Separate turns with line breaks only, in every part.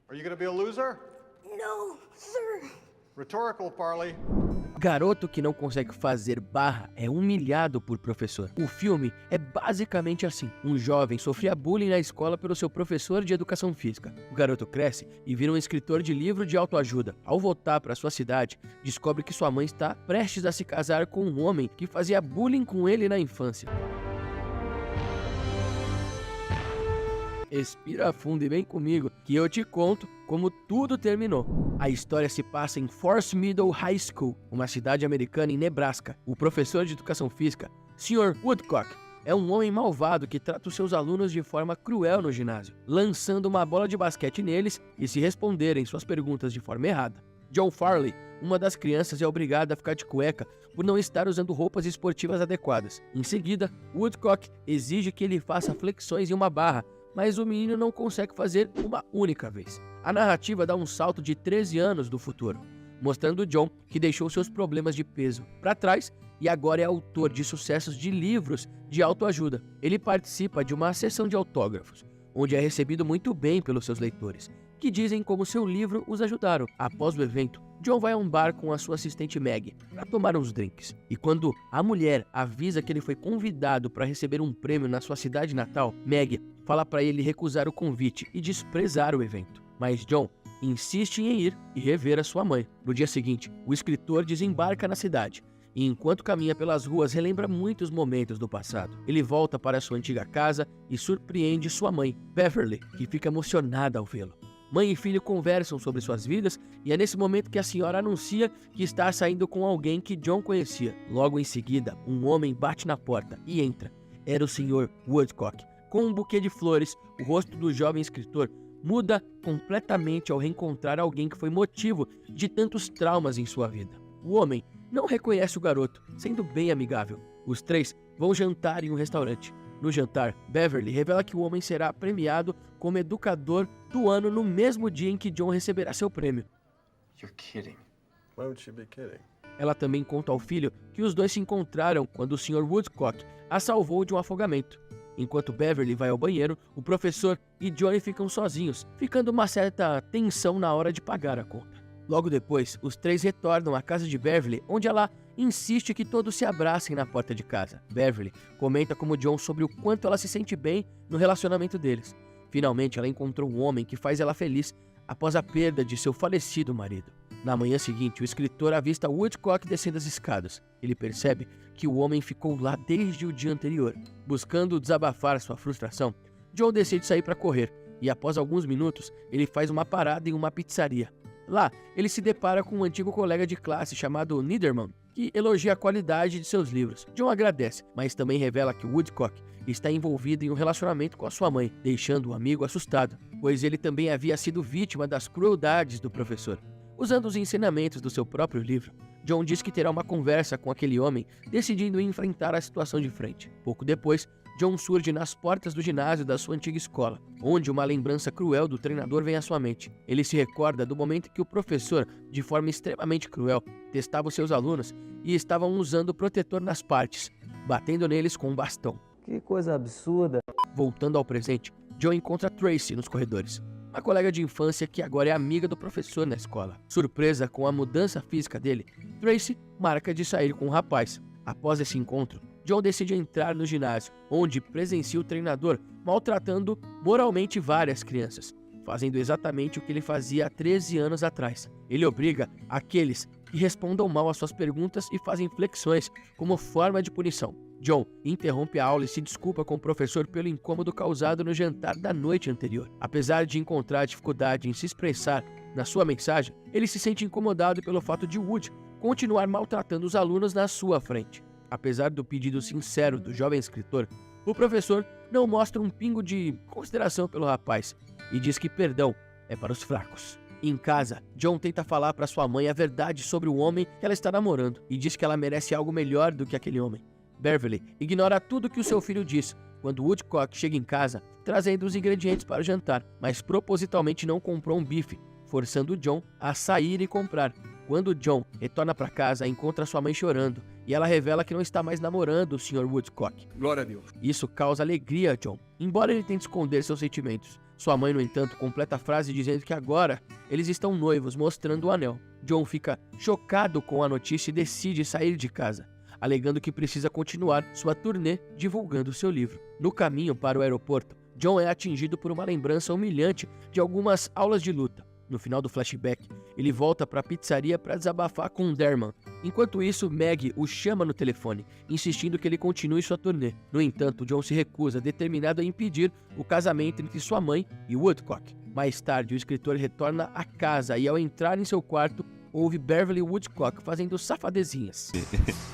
Are you gonna be a loser?
No, sir.
Rhetorical, Farley.
Garoto que não consegue fazer barra é humilhado por professor. O filme é basicamente assim. Um jovem sofria bullying na escola pelo seu professor de educação física. O garoto cresce e vira um escritor de livro de autoajuda. Ao voltar para sua cidade, descobre que sua mãe está prestes a se casar com um homem que fazia bullying com ele na infância. Respira fundo e vem comigo, que eu te conto como tudo terminou. A história se passa em Forest Middle High School, uma cidade americana em Nebraska. O professor de educação física, Sr. Woodcock, é um homem malvado que trata os seus alunos de forma cruel no ginásio, lançando uma bola de basquete neles e se responderem suas perguntas de forma errada. John Farley, uma das crianças, é obrigada a ficar de cueca por não estar usando roupas esportivas adequadas. Em seguida, Woodcock exige que ele faça flexões em uma barra, mas o menino não consegue fazer uma única vez. A narrativa dá um salto de 13 anos do futuro, mostrando John que deixou seus problemas de peso para trás e agora é autor de sucessos de livros de autoajuda. Ele participa de uma sessão de autógrafos, onde é recebido muito bem pelos seus leitores, que dizem como seu livro os ajudaram. Após o evento, John vai a um bar com a sua assistente Meg para tomar uns drinks. E quando a mulher avisa que ele foi convidado para receber um prêmio na sua cidade natal, Meg fala para ele recusar o convite e desprezar o evento. Mas John insiste em ir e rever a sua mãe. No dia seguinte, o escritor desembarca na cidade e, enquanto caminha pelas ruas, relembra muitos momentos do passado. Ele volta para sua antiga casa e surpreende sua mãe, Beverly, que fica emocionada ao vê-lo. Mãe e filho conversam sobre suas vidas e é nesse momento que a senhora anuncia que está saindo com alguém que John conhecia. Logo em seguida, um homem bate na porta e entra. Era o Sr. Woodcock. Com um buquê de flores, o rosto do jovem escritor muda completamente ao reencontrar alguém que foi motivo de tantos traumas em sua vida. O homem não reconhece o garoto, sendo bem amigável. Os três vão jantar em um restaurante. No jantar, Beverly revela que o homem será premiado como educador do ano no mesmo dia em que John receberá seu prêmio.
You're kidding. Why would she be kidding?
Ela também conta ao filho que os dois se encontraram quando o Sr. Woodcock a salvou de um afogamento. Enquanto Beverly vai ao banheiro, o professor e Johnny ficam sozinhos, ficando uma certa tensão na hora de pagar a conta. Logo depois, os três retornam à casa de Beverly, onde ela insiste que todos se abracem na porta de casa. Beverly comenta como John sobre o quanto ela se sente bem no relacionamento deles. Finalmente, ela encontrou um homem que faz ela feliz após a perda de seu falecido marido. Na manhã seguinte, o escritor avista Woodcock descendo as escadas. Ele percebe que o homem ficou lá desde o dia anterior. Buscando desabafar sua frustração, John decide sair para correr e, após alguns minutos, ele faz uma parada em uma pizzaria. Lá, ele se depara com um antigo colega de classe chamado Niederman, que elogia a qualidade de seus livros. John agradece, mas também revela que Woodcock está envolvido em um relacionamento com a sua mãe, deixando o amigo assustado, pois ele também havia sido vítima das crueldades do professor. Usando os ensinamentos do seu próprio livro, John diz que terá uma conversa com aquele homem, decidindo enfrentar a situação de frente. Pouco depois, John surge nas portas do ginásio da sua antiga escola, onde uma lembrança cruel do treinador vem à sua mente. Ele se recorda do momento em que o professor, de forma extremamente cruel, testava os seus alunos e estavam usando protetor nas partes, batendo neles com um bastão.
Que coisa absurda.
Voltando ao presente, John encontra Tracy nos corredores, uma colega de infância que agora é amiga do professor na escola. Surpresa com a mudança física dele, Tracy marca de sair com o rapaz. Após esse encontro, John decide entrar no ginásio, onde presencia o treinador maltratando moralmente várias crianças, fazendo exatamente o que ele fazia há 13 anos atrás. Ele obriga aqueles que respondam mal às suas perguntas e fazem flexões como forma de punição. John interrompe a aula e se desculpa com o professor pelo incômodo causado no jantar da noite anterior. Apesar de encontrar dificuldade em se expressar na sua mensagem, ele se sente incomodado pelo fato de Wood continuar maltratando os alunos na sua frente. Apesar do pedido sincero do jovem escritor, o professor não mostra um pingo de consideração pelo rapaz e diz que perdão é para os fracos. Em casa, John tenta falar para sua mãe a verdade sobre o homem que ela está namorando e diz que ela merece algo melhor do que aquele homem. Beverly ignora tudo que o seu filho diz quando Woodcock chega em casa trazendo os ingredientes para o jantar, mas propositalmente não comprou um bife, forçando John a sair e comprar. Quando John retorna para casa, encontra sua mãe chorando e ela revela que não está mais namorando o Sr. Woodcock.
Glória a Deus.
Isso causa alegria a John, embora ele tente esconder seus sentimentos. Sua mãe, no entanto, completa a frase dizendo que agora eles estão noivos, mostrando o anel. John fica chocado com a notícia e decide sair de casa, alegando que precisa continuar sua turnê divulgando seu livro. No caminho para o aeroporto, John é atingido por uma lembrança humilhante de algumas aulas de luta. No final do flashback, ele volta para a pizzaria para desabafar com Derman. Enquanto isso, Maggie o chama no telefone, insistindo que ele continue sua turnê. No entanto, John se recusa, determinado a impedir o casamento entre sua mãe e Woodcock. Mais tarde, o escritor retorna à casa e, ao entrar em seu quarto, ouve Beverly Woodcock fazendo safadezinhas.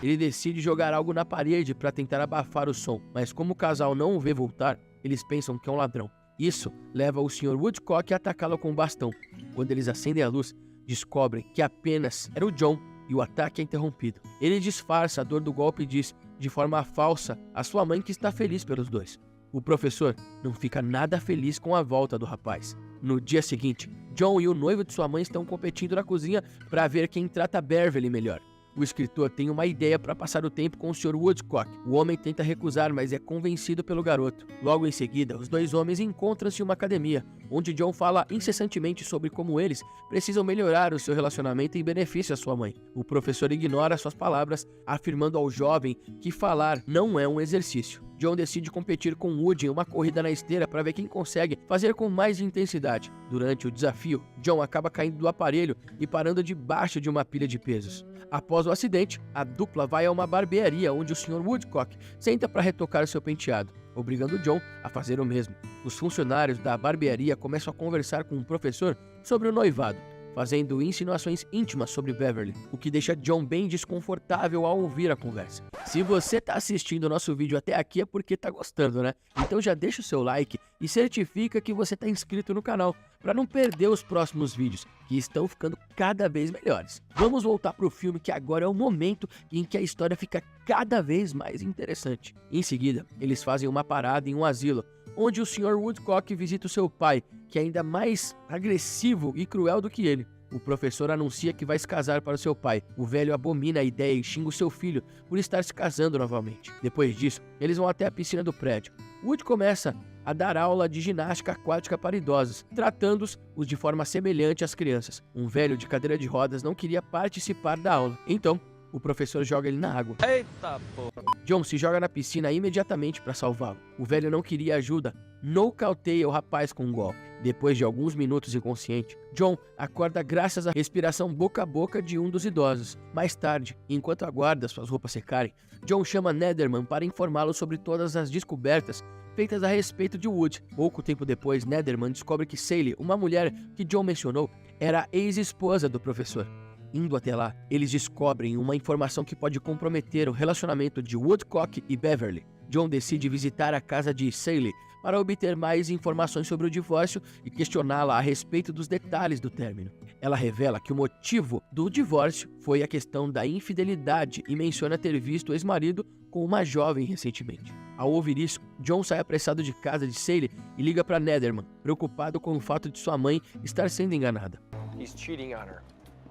Ele decide jogar algo na parede para tentar abafar o som, mas como o casal não o vê voltar, eles pensam que é um ladrão. Isso leva o Sr. Woodcock a atacá-lo com um bastão. Quando eles acendem a luz, descobrem que apenas era o John e o ataque é interrompido. Ele disfarça a dor do golpe e diz, de forma falsa, à sua mãe que está feliz pelos dois. O professor não fica nada feliz com a volta do rapaz. No dia seguinte, John e o noivo de sua mãe estão competindo na cozinha para ver quem trata Beverly melhor. O escritor tem uma ideia para passar o tempo com o Sr. Woodcock. O homem tenta recusar, mas é convencido pelo garoto. Logo em seguida, os dois homens encontram-se em uma academia, onde John fala incessantemente sobre como eles precisam melhorar o seu relacionamento em benefício à sua mãe. O professor ignora suas palavras, afirmando ao jovem que falar não é um exercício. John decide competir com Woody em uma corrida na esteira para ver quem consegue fazer com mais intensidade. Durante o desafio, John acaba caindo do aparelho e parando debaixo de uma pilha de pesos. Após o acidente, a dupla vai a uma barbearia onde o Sr. Woodcock senta para retocar seu penteado, obrigando John a fazer o mesmo. Os funcionários da barbearia começam a conversar com o professor sobre o noivado, fazendo insinuações íntimas sobre Beverly, o que deixa John bem desconfortável ao ouvir a conversa. Se você tá assistindo o nosso vídeo até aqui é porque tá gostando, né? Então já deixa o seu like e certifica que você tá inscrito no canal, para não perder os próximos vídeos, que estão ficando cada vez melhores. Vamos voltar pro filme, que agora é o momento em que a história fica cada vez mais interessante. Em seguida, eles fazem uma parada em um asilo, onde o Sr. Woodcock visita o seu pai, que é ainda mais agressivo e cruel do que ele. O professor anuncia que vai se casar para o seu pai. O velho abomina a ideia e xinga o seu filho por estar se casando novamente. Depois disso, eles vão até a piscina do prédio. Wood começa a dar aula de ginástica aquática para idosos, tratando-os de forma semelhante às crianças. Um velho de cadeira de rodas não queria participar da aula, então o professor joga ele na água.
Eita porra!
John se joga na piscina imediatamente para salvá-lo. O velho não queria ajuda, nocauteia o rapaz com um golpe. Depois de alguns minutos inconsciente, John acorda graças à respiração boca a boca de um dos idosos. Mais tarde, enquanto aguarda suas roupas secarem, John chama Nederman para informá-lo sobre todas as descobertas feitas a respeito de Wood. Pouco tempo depois, Nederman descobre que Sally, uma mulher que John mencionou, era a ex-esposa do professor. Indo até lá, eles descobrem uma informação que pode comprometer o relacionamento de Woodcock e Beverly. John decide visitar a casa de Sally para obter mais informações sobre o divórcio e questioná-la a respeito dos detalhes do término. Ela revela que o motivo do divórcio foi a questão da infidelidade e menciona ter visto o ex-marido com uma jovem recentemente. Ao ouvir isso, John sai apressado de casa de Sally e liga para Nederman, preocupado com o fato de sua mãe estar sendo enganada.
He's cheating on her.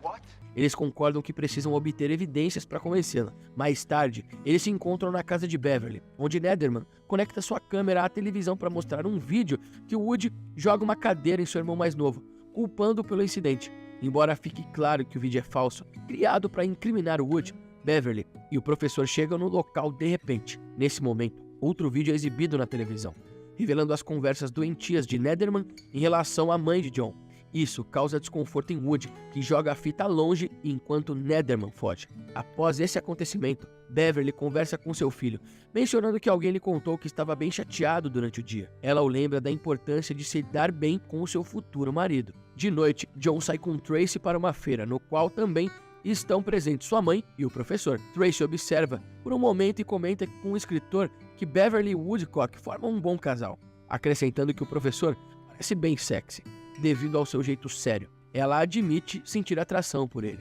What?
Eles concordam que precisam obter evidências para convencê-la. Mais tarde, eles se encontram na casa de Beverly, onde Nederman conecta sua câmera à televisão para mostrar um vídeo que Wood joga uma cadeira em seu irmão mais novo, culpando-o pelo incidente. Embora fique claro que o vídeo é falso, criado para incriminar Wood, Beverly e o professor chegam no local de repente. Nesse momento, outro vídeo é exibido na televisão, revelando as conversas doentias de Nederman em relação à mãe de John. Isso causa desconforto em Wood, que joga a fita longe enquanto Nederman foge. Após esse acontecimento, Beverly conversa com seu filho, mencionando que alguém lhe contou que estava bem chateado durante o dia. Ela o lembra da importância de se dar bem com o seu futuro marido. De noite, John sai com Tracy para uma feira, no qual também estão presentes sua mãe e o professor. Tracy observa por um momento e comenta com o escritor que Beverly e Woodcock formam um bom casal, acrescentando que o professor parece bem sexy, devido ao seu jeito sério. Ela admite sentir atração por ele.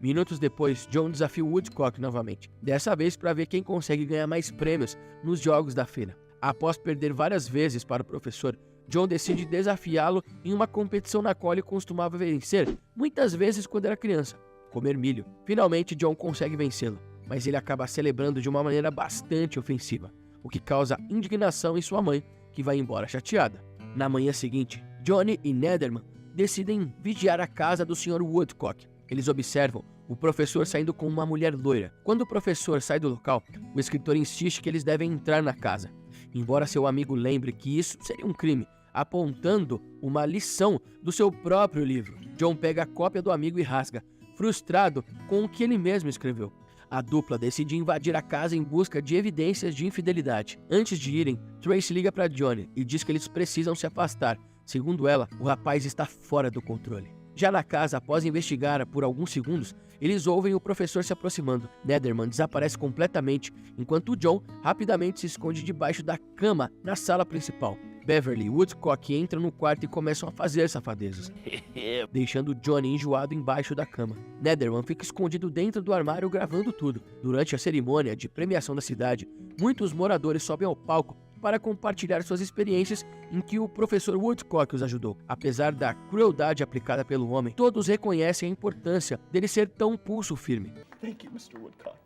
Minutos depois, John desafia Woodcock novamente, dessa vez para ver quem consegue ganhar mais prêmios nos jogos da feira. Após perder várias vezes para o professor, John decide desafiá-lo em uma competição na qual ele costumava vencer, muitas vezes quando era criança: comer milho. Finalmente, John consegue vencê-lo, mas ele acaba celebrando de uma maneira bastante ofensiva, o que causa indignação em sua mãe, que vai embora chateada. Na manhã seguinte, Johnny e Nederman decidem vigiar a casa do Sr. Woodcock. Eles observam o professor saindo com uma mulher loira. Quando o professor sai do local, o escritor insiste que eles devem entrar na casa, embora seu amigo lembre que isso seria um crime, apontando uma lição do seu próprio livro. John pega a cópia do amigo e rasga, frustrado com o que ele mesmo escreveu. A dupla decide invadir a casa em busca de evidências de infidelidade. Antes de irem, Tracy liga para Johnny e diz que eles precisam se afastar. Segundo ela, o rapaz está fora do controle. Já na casa, após investigar por alguns segundos, eles ouvem o professor se aproximando. Nederman desaparece completamente, enquanto John rapidamente se esconde debaixo da cama na sala principal. Beverly e Woodcock entram no quarto e começam a fazer safadezas, deixando Johnny enjoado embaixo da cama. Nederman fica escondido dentro do armário gravando tudo. Durante a cerimônia de premiação da cidade, muitos moradores sobem ao palco para compartilhar suas experiências em que o professor Woodcock os ajudou. Apesar da crueldade aplicada pelo homem, todos reconhecem a importância dele ser tão pulso firme.
Thank you, Mr. Woodcock.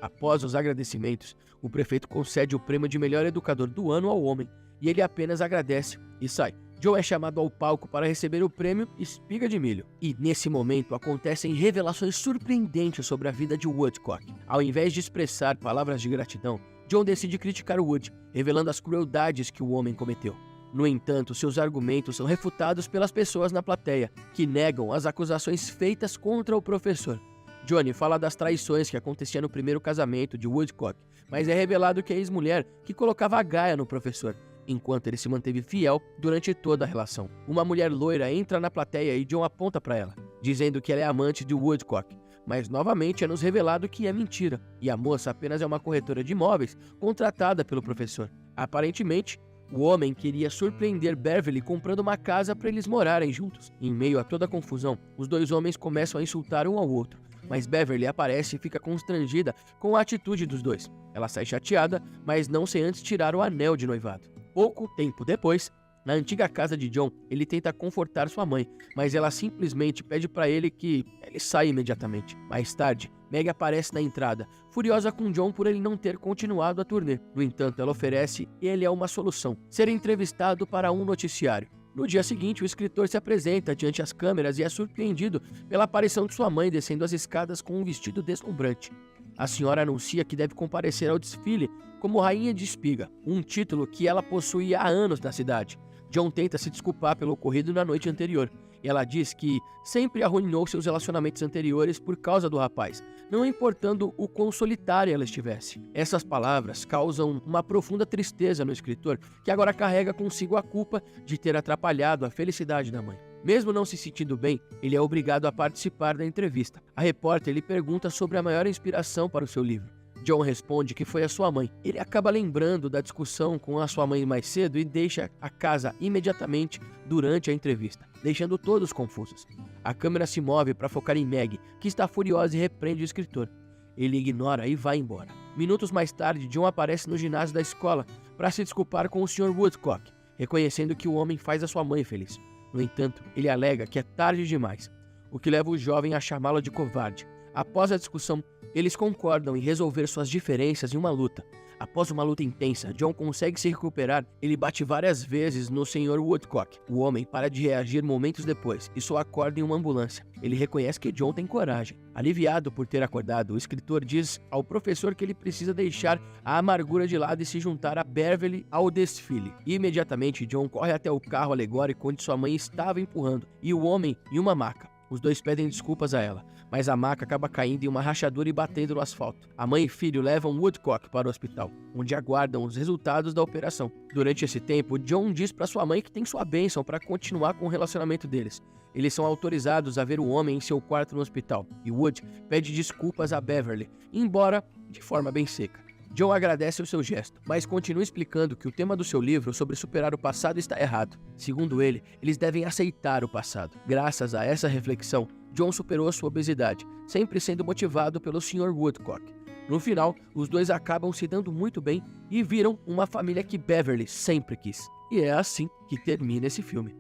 Após os agradecimentos, o prefeito concede o prêmio de melhor educador do ano ao homem, e ele apenas agradece e sai. Joe é chamado ao palco para receber o prêmio Espiga de Milho. E nesse momento acontecem revelações surpreendentes sobre a vida de Woodcock. Ao invés de expressar palavras de gratidão, John decide criticar Wood, revelando as crueldades que o homem cometeu. No entanto, seus argumentos são refutados pelas pessoas na plateia, que negam as acusações feitas contra o professor. Johnny fala das traições que aconteciam no primeiro casamento de Woodcock, mas é revelado que é a ex-mulher que colocava a gaia no professor, enquanto ele se manteve fiel durante toda a relação. Uma mulher loira entra na plateia e John aponta para ela, dizendo que ela é amante de Woodcock, mas novamente é nos revelado que é mentira, e a moça apenas é uma corretora de imóveis contratada pelo professor. Aparentemente, o homem queria surpreender Beverly comprando uma casa para eles morarem juntos. Em meio a toda a confusão, os dois homens começam a insultar um ao outro, mas Beverly aparece e fica constrangida com a atitude dos dois. Ela sai chateada, mas não sem antes tirar o anel de noivado. Pouco tempo depois, na antiga casa de John, ele tenta confortar sua mãe, mas ela simplesmente pede para ele que ele saia imediatamente. Mais tarde, Meg aparece na entrada, furiosa com John por ele não ter continuado a turnê. No entanto, ela oferece ele uma solução: ser entrevistado para um noticiário. No dia seguinte, o escritor se apresenta diante as câmeras e é surpreendido pela aparição de sua mãe descendo as escadas com um vestido deslumbrante. A senhora anuncia que deve comparecer ao desfile como Rainha de Espiga, um título que ela possuía há anos na cidade. John tenta se desculpar pelo ocorrido na noite anterior, e ela diz que sempre arruinou seus relacionamentos anteriores por causa do rapaz, não importando o quão solitária ela estivesse. Essas palavras causam uma profunda tristeza no escritor, que agora carrega consigo a culpa de ter atrapalhado a felicidade da mãe. Mesmo não se sentindo bem, ele é obrigado a participar da entrevista. A repórter lhe pergunta sobre a maior inspiração para o seu livro. John responde que foi a sua mãe. Ele acaba lembrando da discussão com a sua mãe mais cedo e deixa a casa imediatamente durante a entrevista, deixando todos confusos. A câmera se move para focar em Meg, que está furiosa e repreende o escritor. Ele ignora e vai embora. Minutos mais tarde, John aparece no ginásio da escola para se desculpar com o Sr. Woodcock, reconhecendo que o homem faz a sua mãe feliz. No entanto, ele alega que é tarde demais, o que leva o jovem a chamá-lo de covarde. Após a discussão, eles concordam em resolver suas diferenças em uma luta. Após uma luta intensa, John consegue se recuperar. Ele bate várias vezes no Sr. Woodcock. O homem para de reagir momentos depois e só acorda em uma ambulância. Ele reconhece que John tem coragem. Aliviado por ter acordado, o escritor diz ao professor que ele precisa deixar a amargura de lado e se juntar a Beverly ao desfile. Imediatamente, John corre até o carro alegórico onde sua mãe estava empurrando, e o homem em uma maca. Os dois pedem desculpas a ela, mas a maca acaba caindo em uma rachadura e batendo no asfalto. A mãe e filho levam Woodcock para o hospital, onde aguardam os resultados da operação. Durante esse tempo, John diz para sua mãe que tem sua bênção para continuar com o relacionamento deles. Eles são autorizados a ver o homem em seu quarto no hospital, e Wood pede desculpas a Beverly, embora de forma bem seca. John agradece o seu gesto, mas continua explicando que o tema do seu livro sobre superar o passado está errado. Segundo ele, eles devem aceitar o passado. Graças a essa reflexão, John superou sua obesidade, sempre sendo motivado pelo Sr. Woodcock. No final, os dois acabam se dando muito bem e viram uma família que Beverly sempre quis. E é assim que termina esse filme.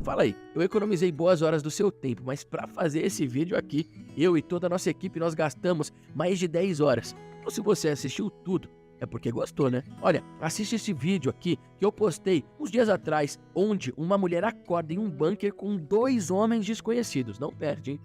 Fala aí, eu economizei boas horas do seu tempo, mas para fazer esse vídeo aqui, eu e toda a nossa equipe nós gastamos mais de 10 horas. Então se você assistiu tudo, É porque gostou, né? Olha, assiste esse vídeo aqui que eu postei uns dias atrás, onde uma mulher acorda em um bunker com 2 homens desconhecidos. Não perde, hein?